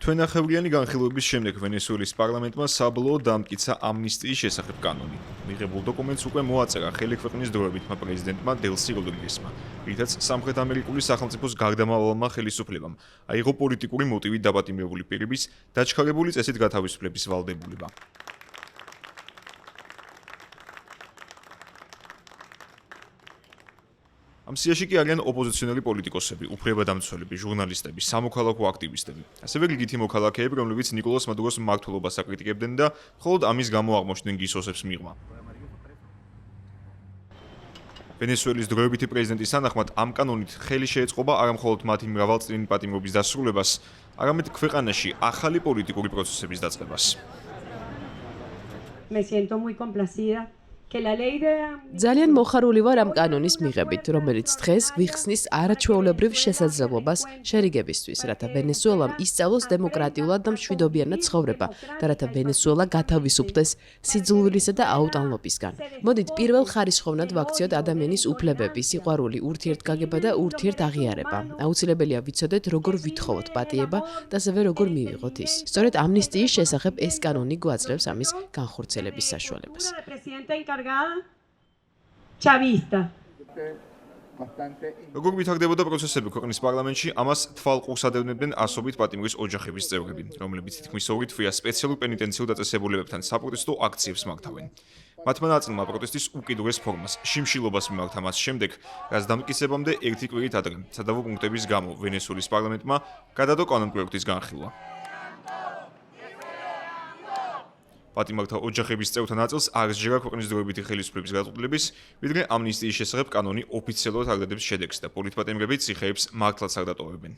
Თვენახევრიანი განხილვების შემდეგ ვენესუელის პარლამენტმა საბოლოოდ დამტკიცა ამნისტიის შესახებ კანონი. მიღებულ დოკუმენტს უკვე მოაწერა ხელი ქვეყნის დროებითმა პრეზიდენტმა დელსი როდრიგესმა, რითაც სამხრეთ ამერიკული სახელმწიფოს გარდამავალმა ხელისუფლებამ აიღო პოლიტიკური მოტივით დაპატიმრებული პირების დაჩქარებული წესით გათავისუფლების ვალდებულება. ამ სიაში კი არიან ოპოზიციონერი პოლიტიკოსები, უფლებადამცველები, ჟურნალისტები, სამოქალაქო აქტივისტები, ასევე რიგითი მოქალაქეები, რომლებიც ნიკოლას მადუროს მმართველობას აკრიტიკებდნენ და მხოლოდ ამის გამო აღმოჩნდნენ გისოსებს მიღმა. ვენესუელის დროებითი პრეზიდენტის თანახმად ამ კანონით ხელი შეეწყობა არა მხოლოდ მათი მრავალწლიანი პატიმრობის დასრულებას, არამედ ქვეყანაში ახალი პოლიტიკური პროცესების დაწყებას. ძალიან მოხარული ვარ ამ კანონის მიღებით, რომელიც დღეს გვიხსნის არაჩვეულებრივ შესაძლებლობას შერიგებისთვის, რათა ვენესუელამ ისწავლოს დემოკრატიულად და მშვიდობიანად ცხოვრება და რათა ვენესუელა გათავისუფლდეს სიძულვილისა და აუტანლობისგან. მოდით პირველ ხარისხოვნად ვაქციოთ ადამიანის უფლებები, სიყვარული, ურთიერთგაგება და ურთიერთაღიარება. აუცილებელია ვიცოდეთ, როგორ ვითხოვოთ პატიება და ასევე როგორ მივიღოთ ის. სწორედ ამნისტიის შესახებ ეს კანონი გვაძლევს ამის განხორციელების საშუალებას. როგორ ვითარდებოდა პროცესები ქვეყნის პარლამენტში, ამას თვალყურს ადევნებდნენ ასობით პატიმრის ოჯახების წევრები, რომლებიც თითქმის ორი თვეა სპეციალურ პენიტენციურ დაწესებულებებთან საპროტესტო აქციებს მართავენ. მათმა ნაწილმა პროტესტის უკიდურეს ფორმას, შიმშილობას მიმართა მას შემდეგ, რაც დამტკიცებამდე ერთი კვირით ადრე, სადავო პუნქტების გამო ვენესუელის პარლამენტმა გადადო კანონპროექტის განხილვა. პატიმართა ოჯახების წევრთა ნაწილს არ სჯერა ქვეყნის დროებითი ხელისუფლების გადაწყვეტილების, ვიდრე ამნისტიის შესახებ კანონი ოფიციალურად არ დადებს შედეგს და პოლიტპატიმრები ციხეებს მართლაც არ დატოვებენ.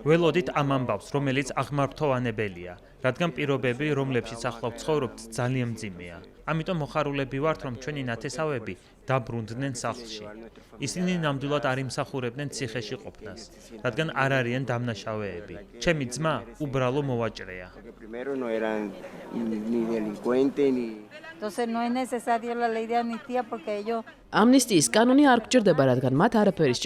ველოდით ამ ამბავს, რომელიც აღმართოვანებელია, რადგან პირობები, რომლებშიც ახლა ვცხოვრობთ, ძალიან მძიმეა. ამიტომ მოხარულები ვართ, რომ ჩვენი ნათესავები დაბრუნდნენ სახლში. ისინი ნამდვილად არ იმსახურებდნენ ციხეში ყოფნას, რადგან არ არიან დამნაშავეები. ჩემი ძმა უბრალო მოვაჭრეა. ამნისტიის კანონი არ გჭირდება, რადგან მათ არაფერი სჭირს